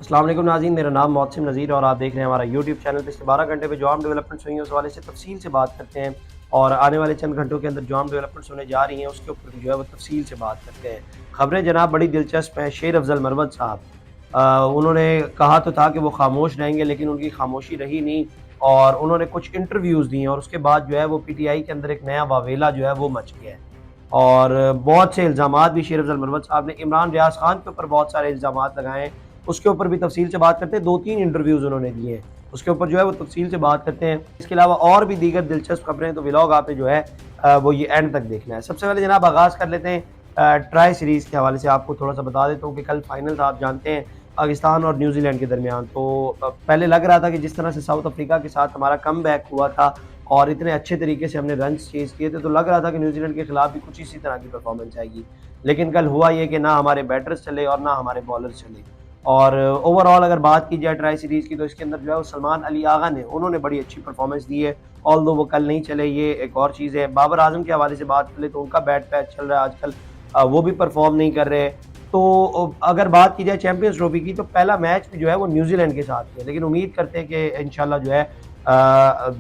السلام علیکم ناظرین، میرا نام محسن نذیر اور آپ دیکھ رہے ہیں ہمارا یوٹیوب چینل۔ پچھلے 12 گھنٹے پہ جو عام ڈیولپمنٹس ہوئی ہیں اس حوالے سے تفصیل سے بات کرتے ہیں، اور آنے والے چند گھنٹوں کے اندر جو عام ڈیولپمنٹس ہونے جا رہی ہیں اس کے اوپر بھی جو ہے وہ تفصیل سے بات کرتے ہیں۔ خبریں جناب بڑی دلچسپ ہیں۔ شیر افضل مروت صاحب، انہوں نے کہا تو تھا کہ وہ خاموش رہیں گے، لیکن ان کی خاموشی رہی نہیں، اور انہوں نے کچھ انٹرویوز دی ہیں، اور اس کے بعد جو ہے وہ پی ٹی آئی کے اندر ایک نیا واویلا جو ہے وہ مچ گیا ہے، اور بہت سے الزامات بھی شیر افضل مروت صاحب نے عمران ریاض خان کے اوپر بہت سارے الزامات لگائے ہیں۔ اس کے اوپر بھی تفصیل سے بات کرتے ہیں، 2-3 انٹرویوز انہوں نے دیے ہیں، اس کے اوپر جو ہے وہ تفصیل سے بات کرتے ہیں۔ اس کے علاوہ اور بھی دیگر دلچسپ خبریں، تو ولاگ آپ نے جو ہے وہ یہ اینڈ تک دیکھنا ہے۔ سب سے پہلے جناب آغاز کر لیتے ہیں ٹرائی سیریز کے حوالے سے۔ آپ کو تھوڑا سا بتا دیتا ہوں کہ کل فائنل تھا، آپ جانتے ہیں، پاکستان اور نیوزی لینڈ کے درمیان۔ تو پہلے لگ رہا تھا کہ جس طرح سے ساؤتھ افریقہ کے ساتھ ہمارا کم بیک ہوا تھا اور اتنے اچھے طریقے سے ہم نے رنز چیز کیے تھے، تو لگ رہا تھا کہ نیوزی لینڈ کے خلاف بھی کچھ اسی طرح کی پرفارمنس آئے گی، لیکن کل ہوا یہ کہ نہ ہمارے بیٹرز چلے اور نہ ہمارے بالرز چلے۔ اور اوور آل اگر بات کی جائے ٹرائی سیریز کی، تو اس کے اندر جو ہے وہ سلمان علی آغا نے انہوں نے بڑی اچھی پرفارمنس دی ہے، آل دو وہ کل نہیں چلے، یہ ایک اور چیز ہے۔ بابر اعظم کے حوالے سے بات کر لیں تو ان کا بیٹ پیچ چل رہا ہے آج کل، وہ بھی پرفارم نہیں کر رہے۔ تو اگر بات کی جائے چیمپئنز ٹرافی کی، تو پہلا میچ بھی جو ہے وہ نیوزی لینڈ کے ساتھ ہے، لیکن امید کرتے ہیں کہ انشاءاللہ جو ہے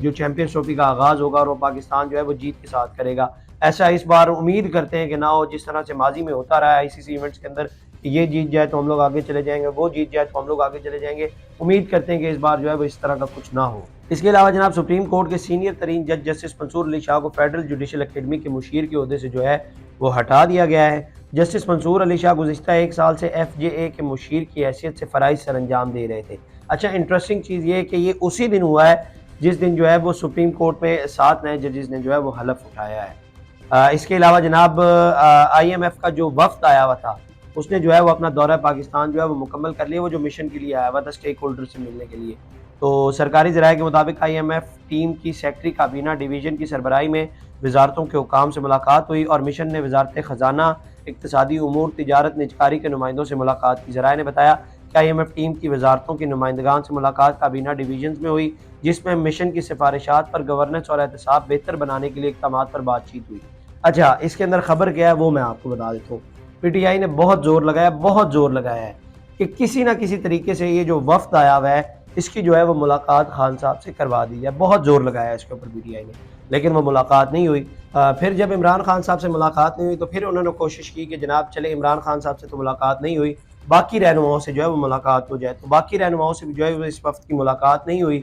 جو چیمپئنز ٹرافی کا آغاز ہوگا اور وہ پاکستان جو ہے وہ جیت کے ساتھ کرے گا۔ ایسا اس بار امید کرتے ہیں کہ نہ ہو جس طرح سے ماضی میں ہوتا رہا ہے ICC ایونٹس کے اندر، کہ یہ جیت جائے تو ہم لوگ آگے چلے جائیں گے، وہ جیت جائے تو ہم لوگ آگے چلے جائیں گے۔ امید کرتے ہیں کہ اس بار جو ہے وہ اس طرح کا کچھ نہ ہو۔ اس کے علاوہ جناب سپریم کورٹ کے سینئر ترین جج جسٹس منصور علی شاہ کو فیڈرل جوڈیشل اکیڈمی کے مشیر کے عہدے سے جو ہے وہ ہٹا دیا گیا ہے۔ جسٹس منصور علی شاہ گزشتہ 1 سال سے FJA کے مشیر کی حیثیت سے فرائض سر انجام دے رہے تھے۔ اچھا انٹرسٹنگ چیز یہ ہے کہ یہ اسی دن ہوا ہے جس دن جو ہے وہ سپریم کورٹ میں 7 نئے ججز نے جو ہے وہ حلف اٹھایا ہے۔ اس کے علاوہ جناب IMF کا جو وفد آیا ہوا تھا، اس نے جو ہے وہ اپنا دورہ پاکستان جو ہے وہ مکمل کر لیا، وہ جو مشن کے لیے آیا ہوا تھا اسٹیک ہولڈر سے ملنے کے لیے۔ تو سرکاری ذرائع کے مطابق IMF ٹیم کی سیکٹری کابینہ ڈویژن کی سربراہی میں وزارتوں کے حکام سے ملاقات ہوئی، اور مشن نے وزارت خزانہ، اقتصادی امور، تجارت، نجکاری کے نمائندوں سے ملاقات کی۔ ذرائع نے بتایا کہ IMF ٹیم کی وزارتوں کے نمائندگان سے ملاقات کابینہ ڈویژنز میں ہوئی، جس میں مشن کی سفارشات پر گورننس اور احتساب بہتر بنانے کے لیے اقدامات پر بات چیت ہوئی۔ اچھا اس کے اندر خبر کیا ہے وہ میں آپ کو بتا دیتا ہوں۔ PTI نے بہت زور لگایا ہے کہ کسی نہ کسی طریقے سے یہ جو وفد آیا ہوا ہے اس کی جو ہے وہ ملاقات خان صاحب سے کروا دی جائے۔ بہت زور لگایا ہے اس کے اوپر PTI نے، لیکن وہ ملاقات نہیں ہوئی۔ پھر جب عمران خان صاحب سے ملاقات نہیں ہوئی تو پھر انہوں نے کوشش کی کہ جناب چلے عمران خان صاحب سے تو ملاقات نہیں ہوئی، باقی رہنماؤں سے جو ہے وہ ملاقات ہو جائے۔ تو باقی رہنماؤں سے بھی جو ہے وہ اس وفد کی ملاقات نہیں ہوئی،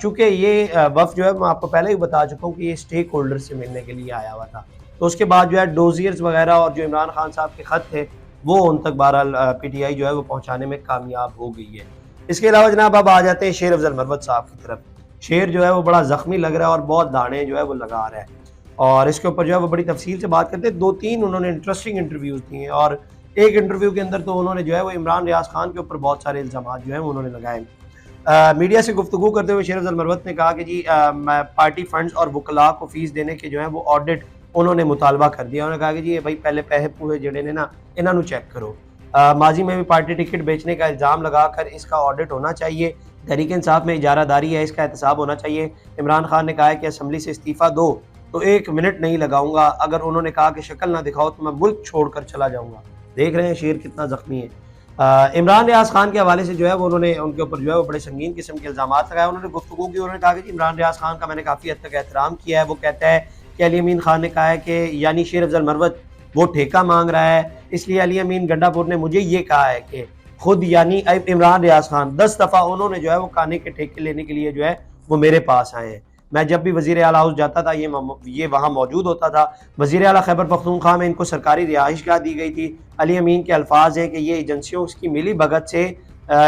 چونکہ یہ وفد جو ہے میں آپ کو پہلے ہی بتا چکا ہوں کہ یہ اسٹیک ہولڈر سے ملنے کے لیے آیا ہوا تھا۔ تو اس کے بعد جو ہے ڈوزیئرز وغیرہ اور جو عمران خان صاحب کے خط تھے وہ ان تک بہرحال PTI جو ہے وہ پہنچانے میں کامیاب ہو گئی ہے۔ اس کے علاوہ جناب اب آ جاتے ہیں شیر افضل مروت صاحب کی طرف۔ شیر جو ہے وہ بڑا زخمی لگ رہا ہے اور بہت داڑیں جو ہے وہ لگا رہا ہے، اور اس کے اوپر جو ہے وہ بڑی تفصیل سے بات کرتے ہیں۔ 2-3 انہوں نے انٹرسٹنگ انٹرویوز دیے ہیں، اور ایک انٹرویو کے اندر تو انہوں نے جو ہے وہ عمران ریاض خان کے اوپر بہت سارے الزامات جو ہیں انہوں نے لگائے۔ میڈیا سے گفتگو کرتے ہوئے شیر افضل مروت نے کہا کہ جی پارٹی فنڈز اور وکلاء کو فیس دینے کے جو ہے وہ آڈٹ انہوں نے مطالبہ کر دیا۔ انہوں نے کہا کہ جی بھائی پہلے پیسے پوہے جڑے نے نا انہاں نو چیک کرو۔ ماضی میں بھی پارٹی ٹکٹ بیچنے کا الزام لگا کر اس کا آڈٹ ہونا چاہیے، تحریک انصاف میں اجارہ داری ہے، اس کا احتساب ہونا چاہیے۔ عمران خان نے کہا ہے کہ اسمبلی سے استعفیٰ دو تو 1 منٹ نہیں لگاؤں گا، اگر انہوں نے کہا کہ شکل نہ دکھاؤ تو میں ملک چھوڑ کر چلا جاؤں گا۔ دیکھ رہے ہیں شیر کتنا زخمی ہے۔ عمران ریاض خان کے حوالے سے جو ہے وہ انہوں نے ان کے اوپر جو ہے وہ بڑے سنگین قسم کے الزامات لگائے۔ انہوں نے گفتگو کی، انہوں نے کہا کہ جی عمران ریاض خان کا میں نے کافی حد تک احترام کیا ہے۔ وہ کہتا ہے کہ علی امین خان نے کہا ہے کہ یعنی شیر افضل مروت وہ ٹھیکہ مانگ رہا ہے، اس لیے علی امین گنڈا پور نے مجھے یہ کہا ہے کہ خود یعنی عمران ریاض خان 10 دفعہ انہوں نے جو ہے وہ کھانے کے ٹھیکے لینے کے لیے جو ہے وہ میرے پاس آئے ہیں۔ میں جب بھی وزیر اعلیٰ ہاؤس جاتا تھا یہ وہاں موجود ہوتا تھا۔ وزیر اعلیٰ خیبر پختونخوا میں ان کو سرکاری رہائش گاہ دی گئی تھی۔ علی امین کے الفاظ ہیں کہ یہ ایجنسیوں اس کی ملی بھگت سے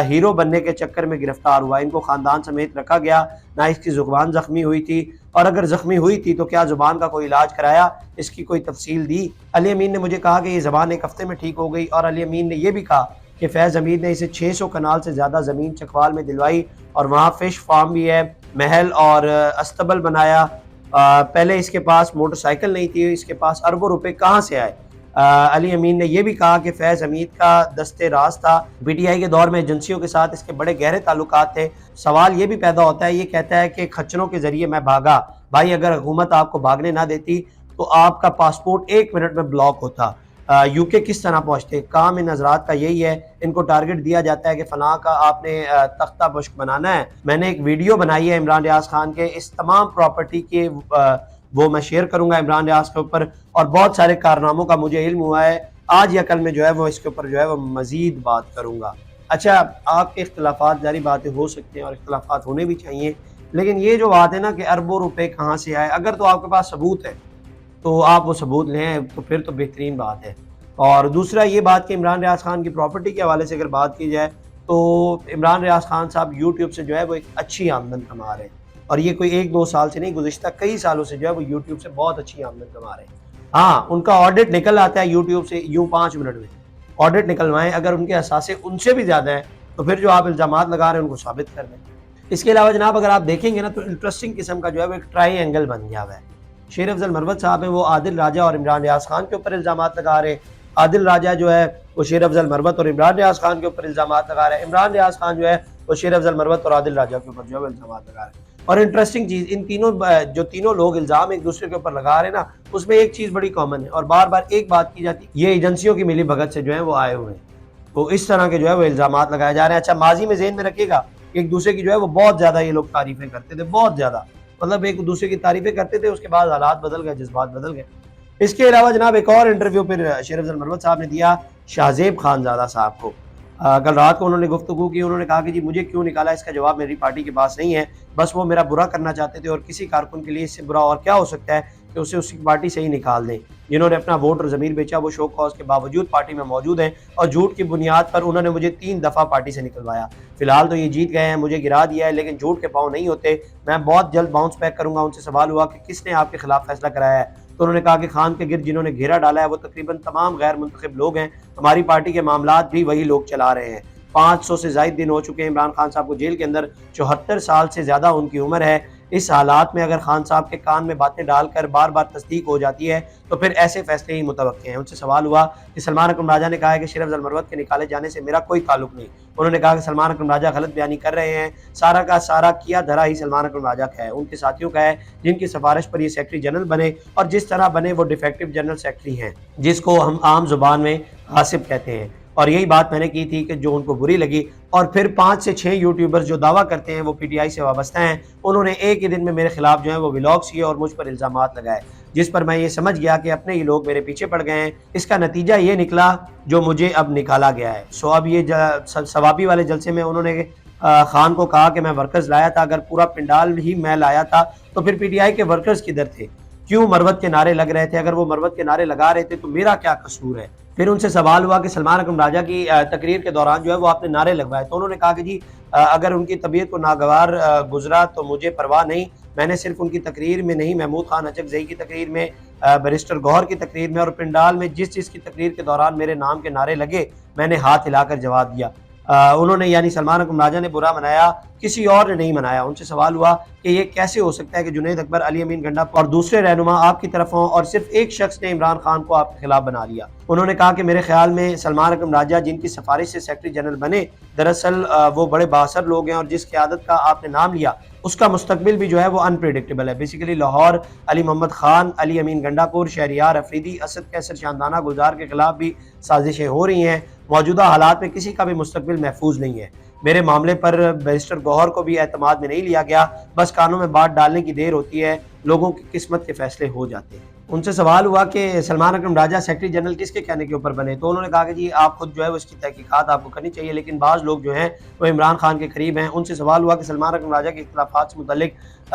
ہیرو بننے کے چکر میں گرفتار ہوا، ان کو خاندان سمیت رکھا گیا، نہ اس کی زبان زخمی ہوئی تھی، اور اگر زخمی ہوئی تھی تو کیا زبان کا کوئی علاج کرایا، اس کی کوئی تفصیل دی۔ علی امین نے مجھے کہا کہ یہ زبان 1 ہفتے میں ٹھیک ہو گئی، اور علی امین نے یہ بھی کہا کہ فیض حمید نے اسے 600 کنال سے زیادہ زمین چکوال میں دلوائی، اور وہاں فش فارم بھی ہے، محل اور استبل بنایا۔ پہلے اس کے پاس موٹر سائیکل نہیں تھی، اس کے پاس اربوں روپے کہاں سے آئے۔ علی امین نے یہ بھی کہا کہ فیض حمید کا دستے راز تھا، PTI کے دور میں ایجنسیوں کے ساتھ اس کے بڑے گہرے تعلقات تھے۔ سوال یہ بھی پیدا ہوتا ہے، یہ کہتا ہے کہ کھچروں کے ذریعے میں بھاگا۔ بھائی اگر حکومت آپ کو بھاگنے نہ دیتی تو آپ کا پاسپورٹ 1 منٹ میں بلاک ہوتا۔ UK کس طرح پہنچتے؟ کام ان حضرات کا یہی ہے، ان کو ٹارگٹ دیا جاتا ہے کہ فلاں کا آپ نے تختہ بشک بنانا ہے۔ میں نے ایک ویڈیو بنائی ہے عمران ریاض خان کے اس تمام پراپرٹی کے، وہ میں شیئر کروں گا عمران ریاض کے اوپر، اور بہت سارے کارناموں کا مجھے علم ہوا ہے، آج یا کل میں جو ہے وہ اس کے اوپر جو ہے وہ مزید بات کروں گا۔ اچھا، آپ کے اختلافات ظاہری باتیں ہو سکتے ہیں اور اختلافات ہونے بھی چاہیے، لیکن یہ جو بات ہے نا کہ اربوں روپے کہاں سے آئے، اگر تو آپ کے پاس ثبوت ہے تو آپ وہ ثبوت لیں، تو پھر تو بہترین بات ہے۔ اور دوسرا یہ بات کہ عمران ریاض خان کی پراپرٹی کے حوالے سے اگر بات کی جائے تو عمران ریاض خان صاحب یوٹیوب سے جو ہے وہ ایک اچھی آمدن کما رہے ہیں، اور یہ کوئی 1-2 سال سے نہیں، گزشتہ کئی سالوں سے جو ہے وہ یوٹیوب سے بہت اچھی آمدن کما رہے ہیں۔ ہاں، ان کا آڈٹ نکل آتا ہے یوٹیوب سے یوں 5 منٹ میں، آڈٹ نکلوائیں، اگر ان کے اثاثے ان سے بھی زیادہ ہیں تو پھر جو آپ الزامات لگا رہے ہیں ان کو ثابت کر دیں۔ اس کے علاوہ جناب اگر آپ دیکھیں گے نا تو انٹرسٹنگ قسم کا جو ہے وہ ایک ٹرائی اینگل بن گیا ہوا ہے۔ شیر افضل مروت صاحب ہیں، وہ عادل راجہ اور عمران ریاض خان کے اوپر الزامات لگا رہے ہیں، عادل راجہ جو ہے وہ شیر افضل مروت اور عمران ریاض خان کے اوپر الزامات لگا رہے ہیں، عمران ریاض خان جو ہے وہ شیر افضل مروت اور عادل راجہ کے اوپر جو ہے وہ الزامات لگا رہے ہیں۔ اور انٹرسٹنگ چیز، ان تینوں لوگ الزام ایک دوسرے کے اوپر لگا رہے ہیں نا، اس میں ایک چیز بڑی کامن ہے اور بار بار ایک بات کی جاتی ہے، یہ ایجنسیوں کی ملی بھگت سے جو ہے وہ آئے ہوئے ہیں، تو اس طرح کے جو ہے وہ الزامات لگائے جا رہے ہیں۔ اچھا، ماضی میں ذہن میں رکھیے گا کہ ایک دوسرے کی جو ہے وہ بہت زیادہ یہ لوگ تعریفیں کرتے تھے، بہت زیادہ، مطلب ایک دوسرے کی تعریفیں کرتے تھے، اس کے بعد حالات بدل گئے، جذبات بدل گئے۔ اس کے علاوہ جناب ایک اور انٹرویو پھر شیر افضل مروت صاحب نے دیا شاہزیب خانزادہ صاحب کو، کل رات کو انہوں نے گفتگو کی، انہوں نے کہا کہ جی مجھے کیوں نکالا، اس کا جواب میری پارٹی کے پاس نہیں ہے، بس وہ میرا برا کرنا چاہتے تھے، اور کسی کارکن کے لیے اس سے برا اور کیا ہو سکتا ہے کہ اسے اس کی پارٹی سے ہی نکال دیں۔ جنہوں نے اپنا ووٹ اور ضمیر بیچا وہ شو کاز کے باوجود پارٹی میں موجود ہیں، اور جھوٹ کی بنیاد پر انہوں نے مجھے 3 دفعہ پارٹی سے نکلوایا۔ فی الحال تو یہ جیت گئے ہیں، مجھے گرا دیا ہے، لیکن جھوٹ کے پاؤں نہیں ہوتے، میں بہت جلد باؤنس بیک کروں گا۔ ان سے سوال ہوا کہ کس نے آپ کے خلاف فیصلہ کرایا ہے، تو انہوں نے کہا کہ خان کے گرد جنہوں نے گھیرا ڈالا ہے وہ تقریباً تمام غیر منتخب لوگ ہیں، ہماری پارٹی کے معاملات بھی وہی لوگ چلا رہے ہیں۔ 500 سے زائد دن ہو چکے ہیں عمران خان صاحب کو جیل کے اندر، 74 سال سے زیادہ ان کی عمر ہے۔ اس حالات میں اگر خان صاحب کے کان میں باتیں ڈال کر بار بار تصدیق ہو جاتی ہے تو پھر ایسے فیصلے ہی متوقع ہیں۔ ان سے سوال ہوا کہ سلمان اکرم راجہ نے کہا ہے کہ شیر افضل مروت کے نکالے جانے سے میرا کوئی تعلق نہیں، انہوں نے کہا کہ سلمان اکرم راجہ غلط بیانی کر رہے ہیں، سارا کا سارا کیا دھرا ہی سلمان اکرم راجہ کا ہے، ان کے ساتھیوں کا ہے، جن کی سفارش پر یہ سیکرٹری جنرل بنے، اور جس طرح بنے وہ ڈیفیکٹو جنرل سیکرٹری ہیں، جس کو ہم عام زبان میں غاصب کہتے ہیں۔ اور یہی بات میں نے کی تھی کہ جو ان کو بری لگی، اور پھر 5 سے 6 یوٹیوبرز جو دعویٰ کرتے ہیں وہ پی ٹی آئی سے وابستہ ہیں، انہوں نے ایک ہی دن میں میرے خلاف جو ہے وہ ولاگز کیے اور مجھ پر الزامات لگائے، جس پر میں یہ سمجھ گیا کہ اپنے ہی لوگ میرے پیچھے پڑ گئے ہیں۔ اس کا نتیجہ یہ نکلا جو مجھے اب نکالا گیا ہے۔ اب یہ ثوابی والے جلسے میں انہوں نے خان کو کہا کہ میں ورکرز لایا تھا، اگر پورا پنڈال ہی میں لایا تھا تو پھر پی ٹی آئی کے ورکرز کدھر تھے، کیوں مروت کے نعرے لگ رہے تھے، اگر وہ مروت کے نعرے لگا رہے تھے تو میرا کیا قصور ہے۔ پھر ان سے سوال ہوا کہ سلمان اکرم راجہ کی تقریر کے دوران جو ہے وہ آپ نے نعرے لگوائے، تو انہوں نے کہا کہ جی اگر ان کی طبیعت کو ناگوار گزرا تو مجھے پرواہ نہیں، میں نے صرف ان کی تقریر میں نہیں، محمود خان اچکزئی کی تقریر میں، بیرسٹر گوہر کی تقریر میں اور پنڈال میں جس کی تقریر کے دوران میرے نام کے نعرے لگے میں نے ہاتھ ہلا کر جواب دیا۔ انہوں نے یعنی سلمان اکرم راجہ نے برا منایا، کسی اور نے نہیں منایا۔ ان سے سوال ہوا کہ یہ کیسے ہو سکتا ہے کہ جنید اکبر، علی امین گنڈا اور دوسرے رہنما آپ کی طرف ہوں اور صرف ایک شخص نے عمران خان کو آپ کے خلاف بنا لیا۔ انہوں نے کہا کہ میرے خیال میں سلمان اکرم راجہ جن کی سفارش سے سیکرٹری جنرل بنے، دراصل وہ بڑے بااثر لوگ ہیں، اور جس قیادت کا آپ نے نام لیا اس کا مستقبل بھی جو ہے وہ انپریڈکٹیبل ہے۔ بیسیکلی لاہور، علی محمد خان، علی امین گنڈا پور، شہریار افریدی، اسد کیسر شاندانہ گلزار کے خلاف بھی سازشیں ہو رہی ہیں۔ موجودہ حالات میں کسی کا بھی مستقبل محفوظ نہیں ہے۔ میرے معاملے پر بیرسٹر گوہر کو بھی اعتماد میں نہیں لیا گیا، بس کانوں میں بات ڈالنے کی دیر ہوتی ہے، لوگوں کی قسمت کے فیصلے ہو جاتے ہیں۔ ان سے سوال ہوا کہ سلمان اکرم راجہ سیکرٹری جنرل کس کے کہنے کے اوپر بنے، تو انہوں نے کہا کہ جی آپ خود جو ہے اس کی تحقیقات آپ کو کرنی چاہیے، لیکن بعض لوگ جو ہیں وہ عمران خان کے قریب ہیں۔ ان سے سوال ہوا کہ سلمان اکرم راجہ کے اختلافات سے متعلق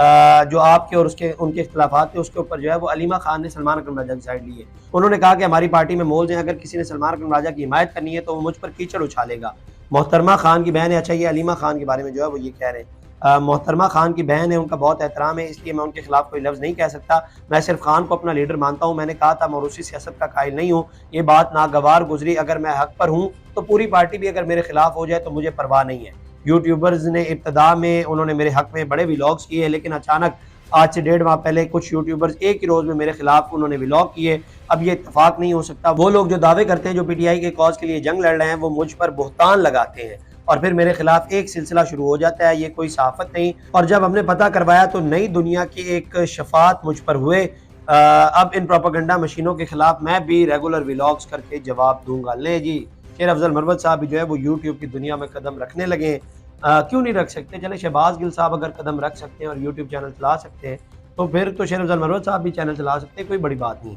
جو آپ کے اور ان کے اختلافات تھے اس کے اوپر جو ہے وہ علیمہ خان نے سلمان اکرم راجہ کی سائڈ لی ہے۔ انہوں نے کہا کہ ہماری پارٹی میں مولز ہیں، اگر کسی نے سلمان اکرم راجہ کی حمایت کرنی ہے تو وہ مجھ پر کیچڑ اچھالے گا۔ محترمہ خان کی بہن ہے، اچھا یہ علیمہ خان کے بارے میں جو ہے وہ یہ کہہ رہے ہیں، محترمہ خان کی بہن ہے، ان کا بہت احترام ہے، اس لیے میں ان کے خلاف کوئی لفظ نہیں کہہ سکتا، میں صرف خان کو اپنا لیڈر مانتا ہوں۔ میں نے کہا تھا موروثی سیاست کا قائل نہیں ہوں، یہ بات ناگوار گزری، اگر میں حق پر ہوں تو پوری پارٹی بھی اگر میرے خلاف ہو جائے تو مجھے پرواہ نہیں ہے۔ یوٹیوبرز نے ابتدا میں انہوں نے میرے حق میں بڑے ولاگز کیے، لیکن اچانک آج سے 1.5 ماہ پہلے کچھ یوٹیوبرز ایک ہی روز میں میرے خلاف انہوں نے ولاگ کیے۔ اب یہ اتفاق نہیں ہو سکتا، وہ لوگ جو دعوے کرتے ہیں جو پی ٹی آئی کے کاز کے لیے جنگ لڑ رہے ہیں وہ مجھ پر بہتان لگاتے ہیں اور پھر میرے خلاف ایک سلسلہ شروع ہو جاتا ہے، یہ کوئی صحافت نہیں۔ اور جب ہم نے پتہ کروایا تو نئی دنیا کی ایک شفاعت مجھ پر ہوئے، اب ان پروپیگنڈا مشینوں کے خلاف میں بھی ریگولر ولاگز کر کے جواب دوں گا۔ لے جی، شیر افضل مروت صاحب بھی جو ہے وہ یوٹیوب کی دنیا میں قدم رکھنے لگے، کیوں نہیں رکھ سکتے؟ چلے شہباز گل صاحب اگر قدم رکھ سکتے ہیں اور یوٹیوب چینل چلا سکتے ہیں تو پھر تو شیر افضل مروت صاحب بھی چینل چلا سکتے ہیں، کوئی بڑی بات نہیں۔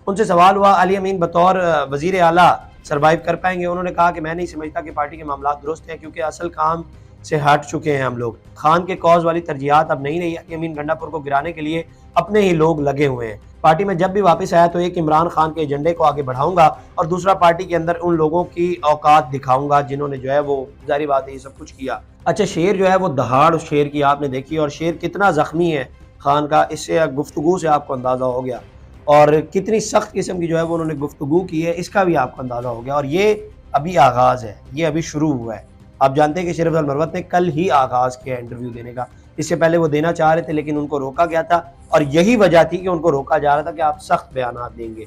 ان سے سوال ہوا علی امین بطور وزیر اعلیٰ سروائیو کر پائیں گے؟ انہوں نے کہا کہ میں نہیں سمجھتا کہ پارٹی کے معاملات درست ہیں، کیونکہ اصل کام سے ہٹ چکے ہیں ہم لوگ۔ خان کے کاز والی ترجیحات اب نہیں رہی، علی امین گنڈا پور کو گرانے کے لیے اپنے ہی لوگ لگے ہوئے ہیں۔ پارٹی میں جب بھی واپس آیا تو ایک عمران خان کے ایجنڈے کو آگے بڑھاؤں گا اور دوسرا پارٹی کے اندر ان لوگوں کی اوقات دکھاؤں گا جنہوں نے جو ہے وہ ظاہری بات ہے یہ سب کچھ کیا۔ اچھا، شیر جو ہے وہ دہاڑ اس شیر کی آپ نے دیکھی، اور شیر کتنا زخمی ہے خان کا، اس سے گفتگو سے آپ کو اندازہ ہو گیا، اور کتنی سخت قسم کی جو ہے وہ انہوں نے گفتگو کی ہے، اس کا بھی آپ کو اندازہ ہو گیا۔ اور یہ ابھی آغاز ہے، یہ ابھی شروع ہوا ہے۔ آپ جانتے ہیں کہ شیر افضل مروت نے کل ہی آغاز کیا انٹرویو دینے کا، اس سے پہلے وہ دینا چاہ رہے تھے لیکن ان کو روکا گیا تھا، اور یہی وجہ تھی کہ ان کو روکا جا رہا تھا کہ آپ سخت بیانات دیں گے۔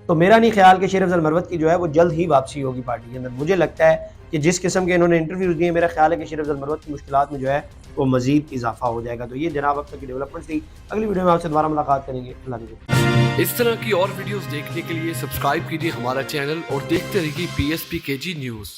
تو میرا نہیں خیال کہ شیر افضل مروت کی جو ہے وہ جلد ہی واپسی ہوگی پارٹی کے اندر۔ مجھے لگتا ہے کہ جس قسم کے انہوں نے انٹرویوز دیے، میرا خیال ہے کہ شیر افضل مروت کی مشکلات میں جو ہے وہ مزید اضافہ ہو جائے گا۔ تو یہ جناب اب تک کی ڈیولپمنٹس تھی، اگلی ویڈیو میں آپ سے دوبارہ ملاقات کریں گے۔ اللہ حافظ۔ اس طرح کی اور ویڈیوز دیکھنے کے لیے سبسکرائب کیجیے ہمارا چینل اور دیکھتے رہیے PSPKG نیوز۔